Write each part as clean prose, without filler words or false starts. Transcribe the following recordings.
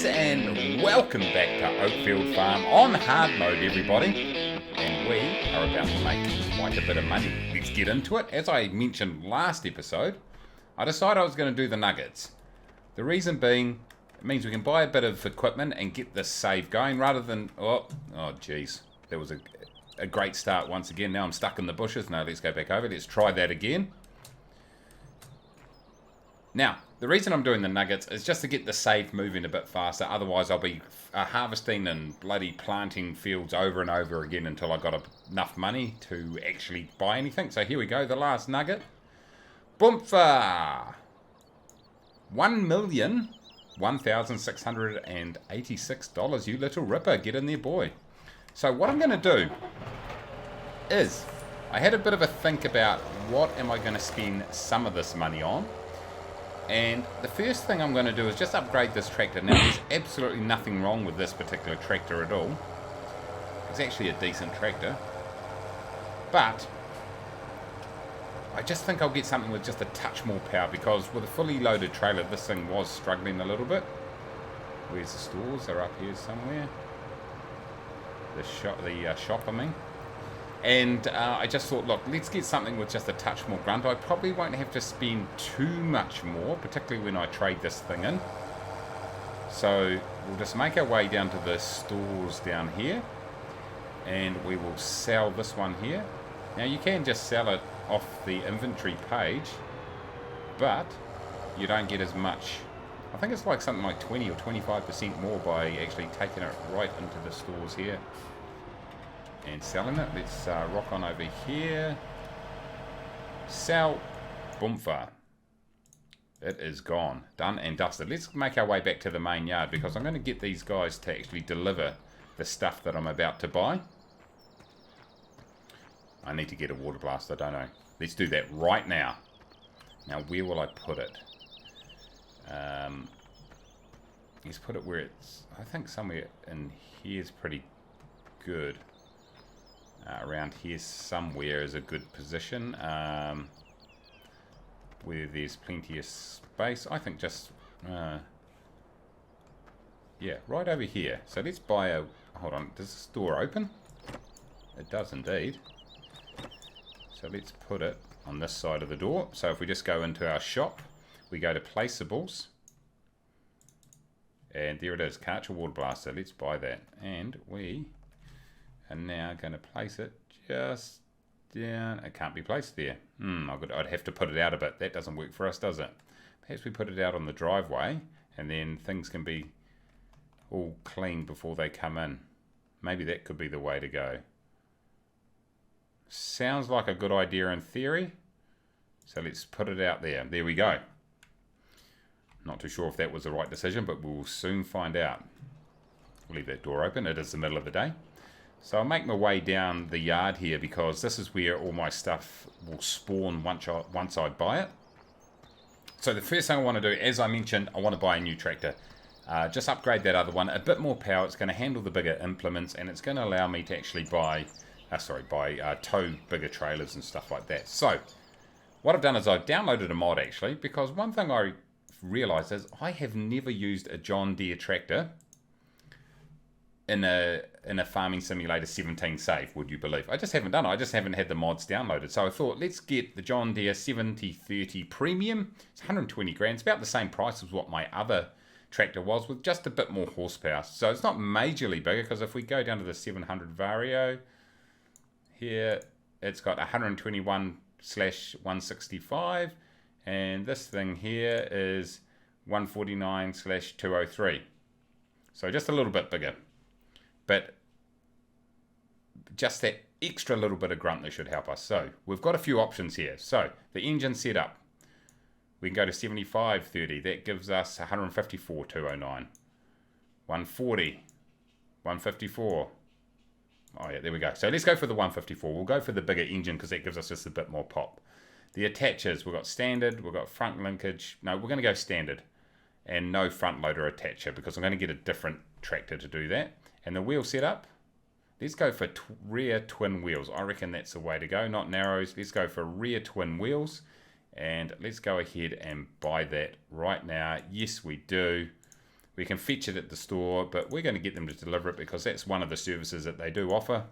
Yes, and welcome back to Oakfield Farm on hard mode, everybody. And we are about to make quite a bit of money. Let's get into it. As I mentioned last episode, I decided I was going to do the nuggets. The reason being, it means we can buy a bit of equipment and get this save going rather than... Oh geez. That was a great start once again. Now I'm stuck in the bushes. No, let's go back over. Let's try that again. Now, the reason I'm doing the nuggets is just to get the save moving a bit faster. Otherwise, I'll be harvesting and bloody planting fields over and over again until I got enough money to actually buy anything. So here we go, the last nugget. Boomfa! $1,1,686. You little ripper. Get in there, boy. So what I'm going to do is, I had a bit of a think about what am I going to spend some of this money on. And the first thing I'm going to do is just upgrade this tractor. Now, there's absolutely nothing wrong with this particular tractor at all. It's actually a decent tractor. But I just think I'll get something with just a touch more power, because with a fully loaded trailer, this thing was struggling a little bit. Where's the stores? They're up here somewhere. The shop, I mean. And I just thought, look, let's get something with just a touch more grunt. I probably won't have to spend too much more, particularly when I trade this thing in. So we'll just make our way down to the stores down here, and we will sell this one here. Now you can just sell it off the inventory page, but you don't get as much. I think it's like something like 20 or 25% more by actually taking it right into the stores here and selling it. Let's rock on over here. Sell. Boomfa. It is gone. Done and dusted. Let's make our way back to the main yard, because I'm going to get these guys to actually deliver the stuff that I'm about to buy. I need to get a water blaster, don't I? Let's do that right now. Now, where will I put it? Let's put it where it's... I think somewhere in here is pretty good. Around here somewhere is a good position, where there's plenty of space. I think just yeah, right over here. So let's buy a... Hold on, does the store open? It does indeed. So let's put it on this side of the door. So if we just go into our shop, we go to placeables, and there it is, Karcher water blaster. Let's buy that, and we and now going to place it just down. It can't be placed there. I'd have to put it out a bit. That doesn't work for us, does it? Perhaps we put it out on the driveway, and then things can be all clean before they come in. Maybe that could be the way to go. Sounds like a good idea in theory. So let's put it out there. There we go. Not too sure if that was the right decision, but we'll soon find out. We'll leave that door open. It is the middle of the day. So I'll make my way down the yard here, because this is where all my stuff will spawn once I buy it. So the first thing I want to do, as I mentioned, I want to buy a new tractor. Just upgrade that other one. A bit more power. It's going to handle the bigger implements, and it's going to allow me to actually tow bigger trailers and stuff like that. So what I've done is I've downloaded a mod, actually, because one thing I realised is I have never used a John Deere tractor in a Farming Simulator 17 save, would you believe? I just haven't done it. I just haven't had the mods downloaded. So I thought, let's get the John Deere 7030 Premium. It's 120 grand. It's about the same price as what my other tractor was, with just a bit more horsepower. So it's not majorly bigger, because if we go down to the 700 Vario, here it's got 121/165, and this thing here is 149/203. So just a little bit bigger. But just that extra little bit of grunt should help us. So we've got a few options here. So the engine setup, we can go to 7530. That gives us 154,209. 140, 154. Oh yeah, there we go. So let's go for the 154. We'll go for the bigger engine, because that gives us just a bit more pop. The attachers, we've got standard, we've got front linkage. No, we're going to go standard and no front loader attacher, because I'm going to get a different tractor to do that. And the wheel setup, let's go for rear twin wheels. I reckon that's the way to go, not narrows. Let's go for rear twin wheels, and let's go ahead and buy that right now. Yes, we do. We can fetch it at the store, but we're going to get them to deliver it because that's one of the services that they do offer.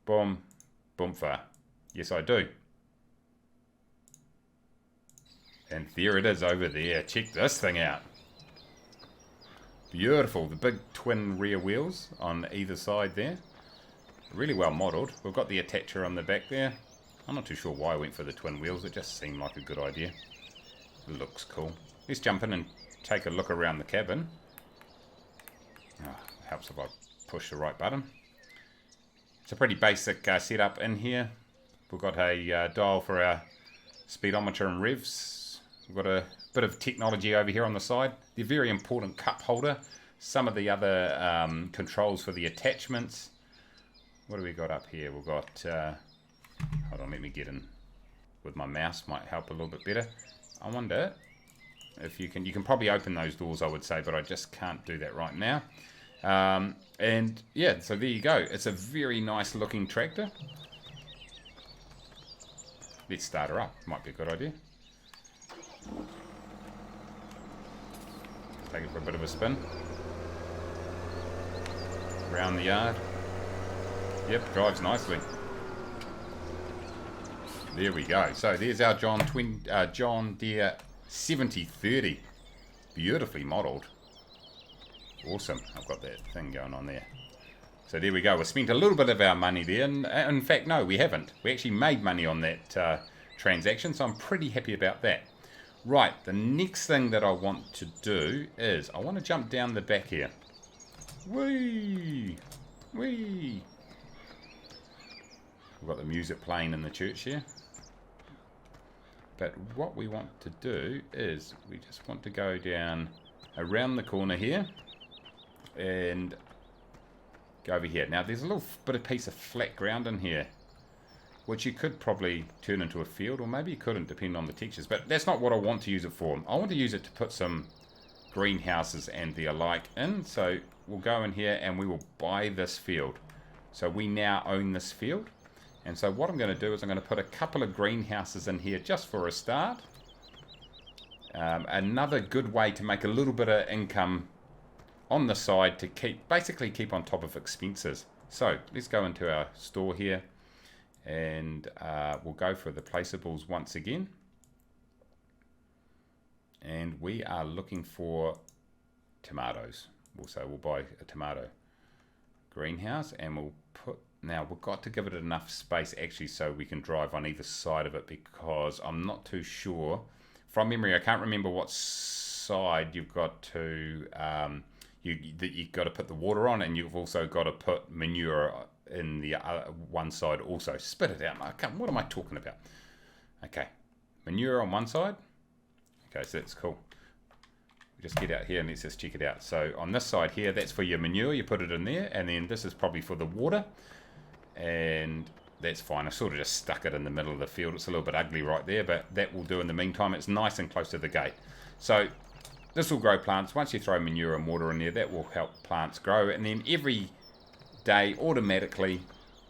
Boom. Boomfa. Yes, I do. And there it is over there. Check this thing out. Beautiful. The big twin rear wheels on either side there. Really well modelled. We've got the attacher on the back there. I'm not too sure why I went for the twin wheels. It just seemed like a good idea. It looks cool. Let's jump in and take a look around the cabin. Oh, helps if I push the right button. It's a pretty basic setup in here. We've got a dial for our speedometer and revs. We've got a bit of technology over here on the side. The very important cup holder. Some of the other controls for the attachments. What do we got up here? We've got... hold on, let me get in with my mouse. Might help a little bit better. I wonder if you can probably open those doors, I would say, but I just can't do that right now. And yeah, so there you go. It's a very nice looking tractor. Let's start her up. Might be a good idea. Take it for a bit of a spin. Around the yard. Yep, drives nicely. There we go. So there's our John Deere 7030. Beautifully modelled. Awesome. I've got that thing going on there. So there we go. We spent a little bit of our money there. And in fact, no, we haven't. We actually made money on that transaction. So I'm pretty happy about that. Right. The next thing that I want to do is I want to jump down the back here. Whee! Whee! We've got the music playing in the church here. But what we want to do is we just want to go down around the corner here and go over here. Now there's a little bit of piece of flat ground in here which you could probably turn into a field, or maybe you couldn't, depending on the textures. But that's not what I want to use it for. I want to use it to put some greenhouses and the alike in. So we'll go in here and we will buy this field. So we now own this field. And so what I'm going to do is I'm going to put a couple of greenhouses in here just for a start. Another good way to make a little bit of income on the side to basically keep on top of expenses. So let's go into our store here and we'll go for the placeables once again. And we are looking for tomatoes. So we'll buy a tomato greenhouse and we'll put... Now, we've got to give it enough space, actually, so we can drive on either side of it, because I'm not too sure. From memory, I can't remember what side you've got to... you've got to put the water on, and you've also got to put manure in the one side also. Spit it out. What am I talking about? Okay. Manure on one side. Okay, so that's cool. Just get out here and let's just check it out. So on this side here, that's for your manure. You put it in there, and then this is probably for the water. And that's fine. I sort of just stuck it in the middle of the field. It's a little bit ugly right there, but that will do in the meantime. It's nice and close to the gate. So this will grow plants. Once you throw manure and water in there, that will help plants grow. And then every day, automatically,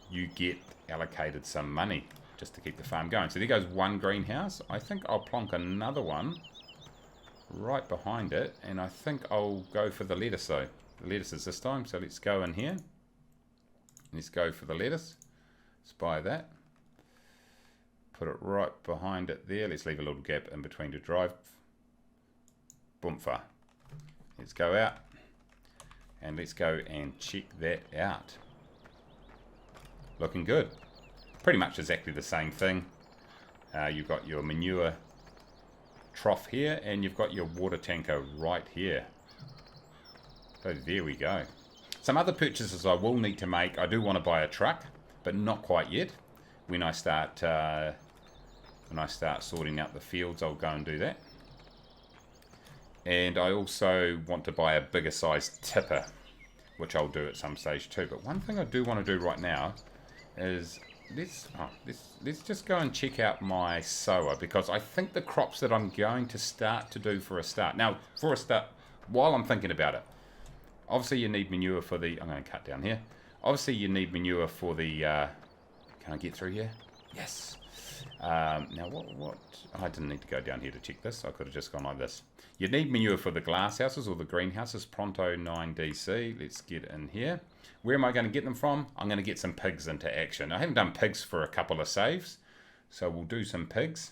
you get allocated some money just to keep the farm going. So there goes one greenhouse. I think I'll plonk another one right behind it. And I think I'll go for the lettuce, though. The lettuce is this time. So let's go in here. Let's go for the lettuce. Let's buy that. Put it right behind it there. Let's leave a little gap in between to drive. Boomfa. Let's go out. And let's go and check that out. Looking good. Pretty much exactly the same thing. You've got your manure trough here. And you've got your water tanker right here. So there we go. Some other purchases I will need to make. I do want to buy a truck, but not quite yet. When I start sorting out the fields, I'll go and do that. And I also want to buy a bigger size tipper, which I'll do at some stage too. But one thing I do want to do right now is let's just go and check out my sower, because I think the crops that I'm going to start to do for a start. Now, for a start, while I'm thinking about it, obviously you need manure for the... I'm going to cut down here. Obviously you need manure for the... can I get through here? Yes. Now, what? I didn't need to go down here to check this. I could have just gone like this. You need manure for the glass houses or the greenhouses. Pronto 9DC. Let's get in here. Where am I going to get them from? I'm going to get some pigs into action. I haven't done pigs for a couple of saves, so we'll do some pigs.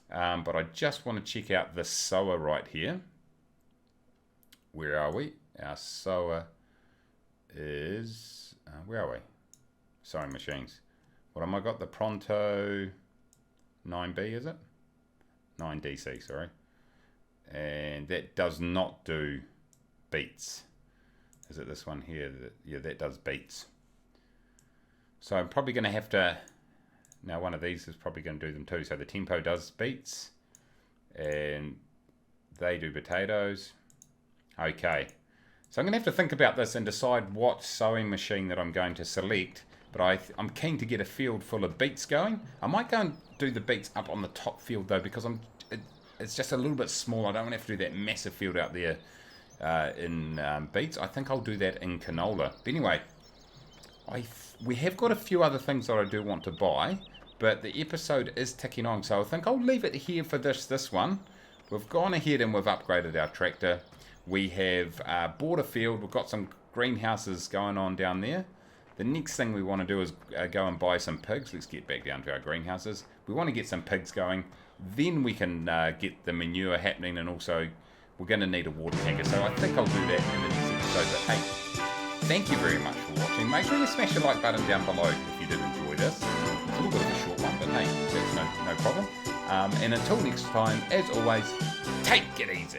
But I just want to check out this sower right here. Where are we? Our sower is... where are we? Sewing machines. What am I got? The Pronto 9B, is it? 9DC, sorry. And that does not do beets. Is it this one here? Yeah, that does beets. So I'm probably going to have to... Now one of these is probably going to do them too. So the Tempo does beets. And they do potatoes. Okay. So I'm going to have to think about this and decide what sewing machine that I'm going to select. But I'm keen to get a field full of beets going. I might go and do the beets up on the top field though, because it's just a little bit small. I don't want to have to do that massive field out there in beets. I think I'll do that in canola. But anyway, we have got a few other things that I do want to buy, but the episode is ticking on, so I think I'll leave it here for this one. We've gone ahead and we've upgraded our tractor. We have bought a field. We've got some greenhouses going on down there. The next thing we want to do is go and buy some pigs. Let's get back down to our greenhouses. We want to get some pigs going. Then we can get the manure happening, and also we're going to need a water tanker. So I think I'll do that in the next episode. But hey, thank you very much for watching. Make sure you smash the like button down below if you did enjoy this. It's a little bit of a short one, but hey, that's no problem. And until next time, as always, take it easy.